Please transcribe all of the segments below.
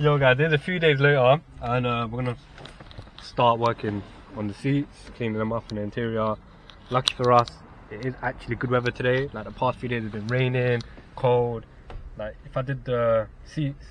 Yo guys, it's a few days later and we're gonna start working on the seats, cleaning them up in the interior. Lucky for us, it is actually good weather today. Like the past few days it's been raining, cold. Like if I did the seats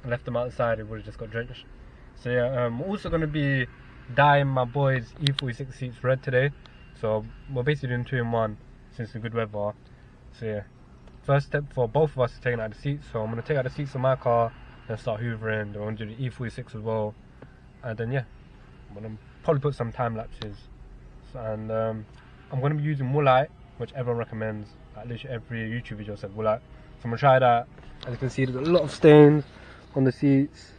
and left them outside, it would have just got drenched. So yeah, I'm also gonna be dyeing my boys E46 seats red today. So we're basically doing 2 in 1 since the good weather. So yeah, first step for both of us is taking out the seats. So I'm gonna take out the seats of my car and start hoovering. I'm gonna do the E46 as well, and then yeah, I'm gonna probably put some time lapses. And I'm gonna be using woolite, which everyone recommends. Like literally every YouTube video said woolite, so I'm gonna try that. As you can see, there's a lot of stains on the seats.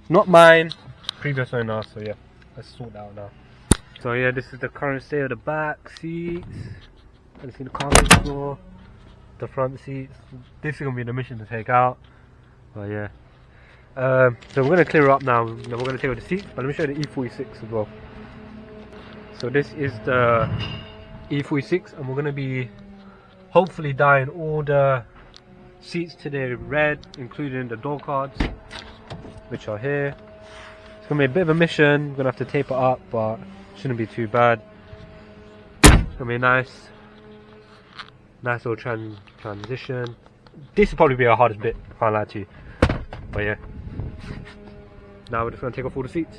Not mine, previous owner. So yeah, let's sort that out now. So yeah, this is the current state of the back seats. You can see the carpet floor, the front seats. This is gonna be the mission to take out. But yeah, so we're going to clear up now. Then we're going to take out the seats, but let me show you the E46 as well. So this is the E46 and we're going to be hopefully dyeing all the seats today red, including the door cards, which are here. It's going to be a bit of a mission. We're going to have to tape it up, but it shouldn't be too bad. It's going to be a nice little transition. This will probably be our hardest bit, can't lie to you. But yeah, now we're just going to take off all the seats.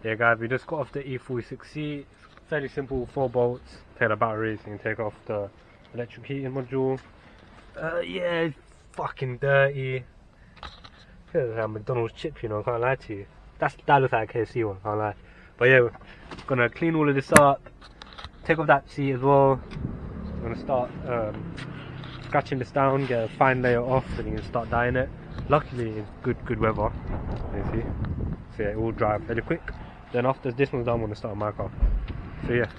Yeah guys, we just got off the E46 seat. Fairly simple, 4 bolts. Take the batteries, you can take off the electric heating module. Yeah, it's fucking dirty. Feels like a McDonald's chip, you know, can't lie to you. That looks like a KFC one, can't lie. But yeah, we're gonna clean all of this up, take off that seat as well. We're gonna start scratching this down, get a fine layer off, so you can start dyeing it. Luckily it's good weather, you see. So yeah, it will dry fairly quick. Then after this one's done, I'm gonna start on my car. So yeah,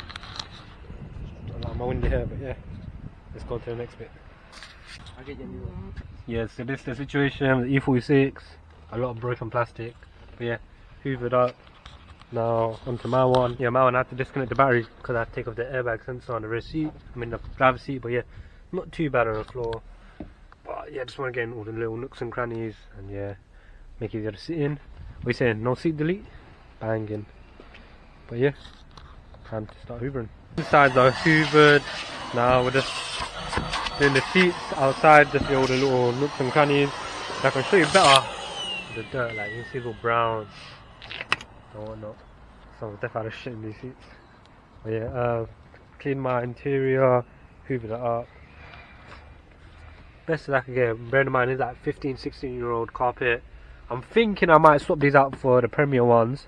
don't like my windy hair, but yeah, let's go to the next bit. Yeah, so this is the situation, the E46, a lot of broken plastic. But yeah, hoovered up. Now onto my one. Yeah, my one I had to disconnect the battery because I had to take off the airbag sensor on the rear seat. I mean the driver's seat, but yeah, not too bad on the floor. But yeah, just want to get in all the little nooks and crannies and yeah, make it easier to sit in. What are you saying? No seat delete? Banging. But yeah, time to start hoovering. The sides are hoovered. Now we're just doing the seats outside, just all the little nooks and crannies. I can show you better the dirt, like you can see it's all brown and whatnot. So I've definitely had a shit in these seats. But yeah, clean my interior, hoovered it up. Best that I can get. Bear in mind, it's like 15-16-year-old carpet. I'm thinking I might swap these out for the Premier ones,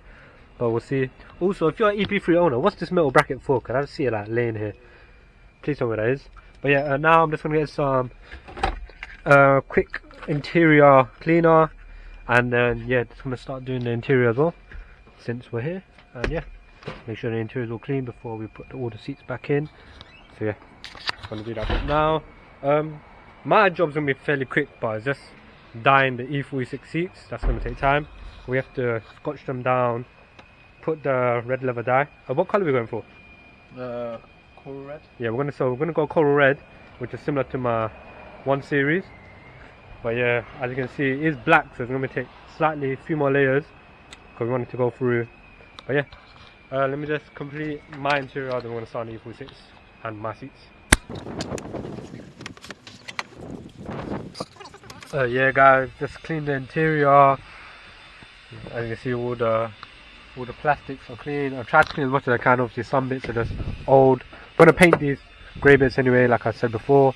but we'll see. Also, if you're an EP3 owner, what's this metal bracket for? Because I don't see it like laying here. Please tell me what that is. But yeah, now I'm just gonna get some quick interior cleaner, and then yeah, just gonna start doing the interior as well since we're here. And yeah, make sure the interior is all clean before we put all the seats back in. So yeah, I'm gonna do that now. My job's gonna be fairly quick, but it's just dyeing the E46 seats. That's gonna take time. We have to scotch them down, put the red leather dye. What colour are we going for? Coral red. Yeah, we're gonna go coral red, which is similar to my 1 series. But yeah, as you can see, it is black, so it's gonna take a few more layers because we want it to go through. But yeah, let me just complete my interior, then we're gonna start on the E46 and my seats. Yeah guys, just clean the interior. As you can see, all the plastics are clean. I've tried to clean as much as I can. Obviously some bits are just old. I'm gonna paint these grey bits anyway, like I said before.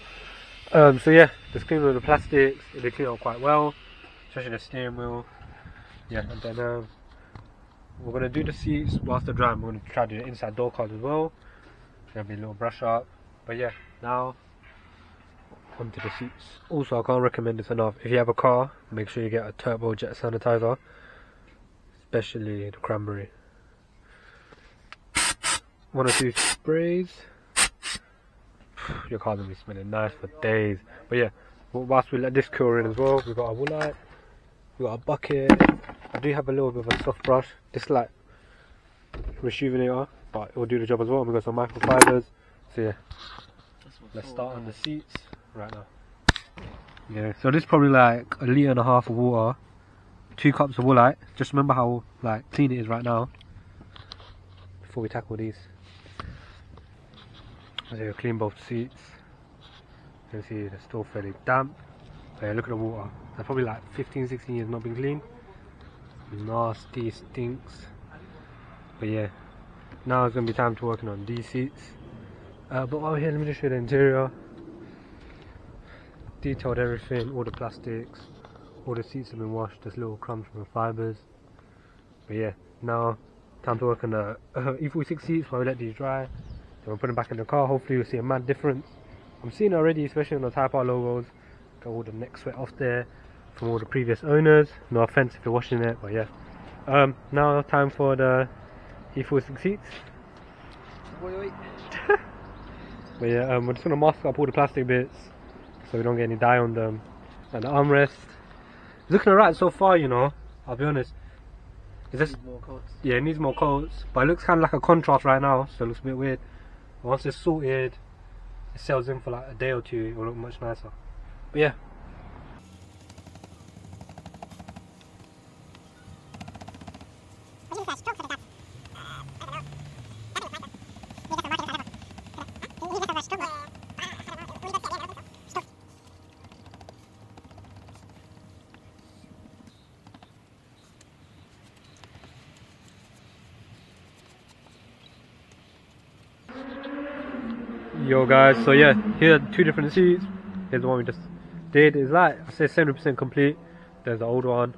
So yeah, just clean all the plastics. They clean up quite well, especially the steering wheel. Yeah, and then we're gonna do the seats whilst they're drying. We're gonna try to do the inside door cards as well. Gonna be a little brush up. But yeah, now onto the seats. Also, I can't recommend this enough. If you have a car, make sure you get a turbo jet sanitizer, especially the cranberry. 1 or 2 sprays. Your car's gonna be smelling nice for days. But yeah, whilst we let this cure in as well, we've got our woolite, we've got a bucket. I do have a little bit of a soft brush, this like rejuvenator, but it will do the job as well. We've got some microfibers. So yeah, let's start on the seats right now. Yeah, so this is probably like a litre and a half of water, 2 cups of woolite. Just remember how like clean it is right now before we tackle these. So yeah, clean both seats. You can see they're still fairly damp. But yeah, look at the water. They're probably like 15-16 years not been cleaned. Nasty, stinks. But yeah, now it's gonna be time to working on these seats. But while we're here, let me just show you the interior. Detailed everything, all the plastics, all the seats have been washed. There's little crumbs from the fibres. But yeah, now time to work on the E46 seats while we let these dry. Then we'll put them back in the car. Hopefully you'll see a mad difference. I'm seeing it already, especially on the Type R logos. Got all the neck sweat off there from all the previous owners. No offense if you're washing it, but yeah. Now time for the E46 seats. But yeah, we're just gonna mask up all the plastic bits so we don't get any dye on them. And the armrest, it's looking alright so far, you know. I'll be honest. Is this? More coats. Yeah, it needs more coats, but it looks kind of like a contrast right now, so it looks a bit weird. But once it's sorted, it sells in for like a day or two. It will look much nicer. But yeah. Yo guys, so yeah, here are 2 different seats. Here's the one we just did. It's like, I say 70% complete. There's the old one.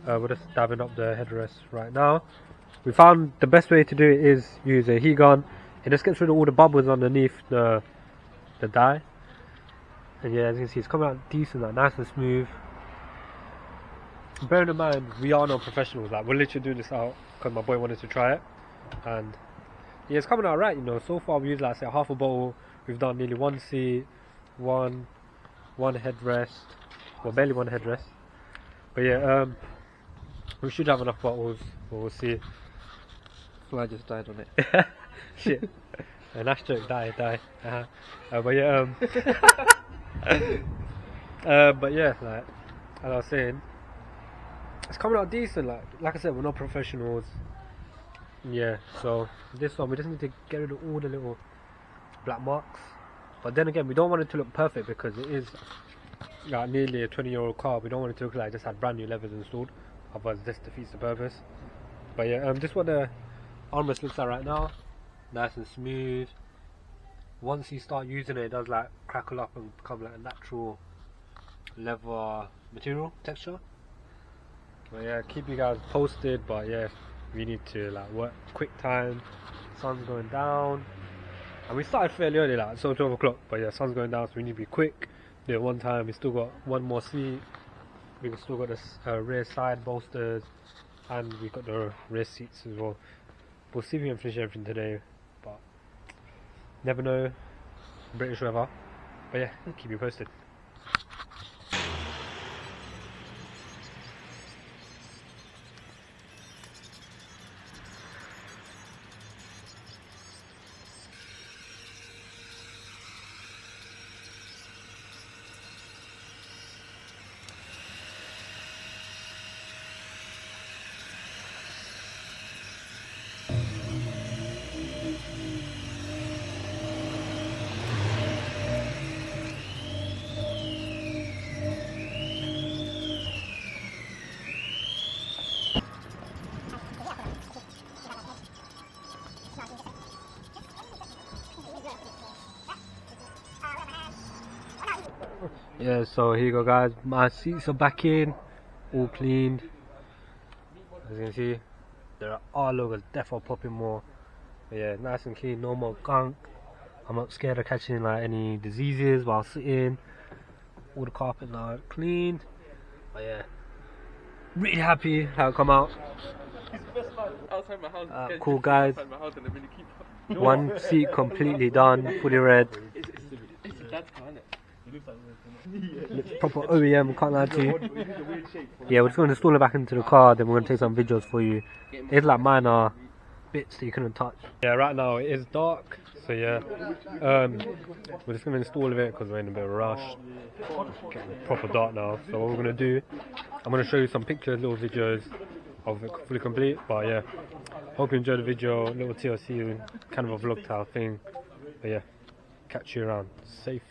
We're just dabbing up the headrest right now. We found the best way to do it is use a heat gun. It just gets rid of all the bubbles underneath the dye. And yeah, as you can see, it's coming out decent, like nice and smooth. Bearing in mind, we are no professionals. Like, we're literally doing this out because my boy wanted to try it. And yeah, it's coming out right, you know. So far we used like say half a bottle. We've done nearly 1 seat, one headrest, well barely 1 headrest. But yeah, we should have enough bottles, but we'll see. Fly just died on it. Shit. A nice joke, die. But yeah, but yeah, like as I was saying, it's coming out decent. Like I said, we're not professionals. Yeah, so this one we just need to get rid of all the little black marks. But then again, we don't want it to look perfect because it is like nearly a 20-year-old car. We don't want it to look like it just had brand new levers installed. Otherwise, this defeats the purpose. But yeah, this is what the armrest looks like right now. Nice and smooth. Once you start using it, it does like crackle up and become like a natural leather material texture. But yeah, keep you guys posted. But yeah, we need to like work quick time. Sun's going down, and we started fairly early, like so 12 o'clock. But yeah, sun's going down, so we need to be quick. Do it one time. We still got 1 more seat. We still got the rear side bolsters, and we got the rear seats as well. We'll see if we can finish everything today, but never know. British weather. But yeah, keep you posted. Yeah, so here you go guys, my seats are back in, all cleaned. As you can see, there are logos definitely popping more. But yeah, nice and clean, no more gunk. I'm not scared of catching like any diseases while sitting. All the carpet now cleaned. But yeah, really happy how it come out. Cool guys. 1 seat completely done, fully red. Proper OEM, can't lie to you. Yeah, we're just going to install it back into the car, then we're going to take some videos for you. It's like minor bits that you couldn't touch. Yeah, right now it is dark, so yeah, we're just going to install it because we're in a bit of a rush. Getting proper dark now, so what we're going to do, I'm going to show you some pictures, little videos of it fully complete. But yeah, hope you enjoyed the video, little TLC, kind of a vlog style thing. But yeah, catch you around. Safe.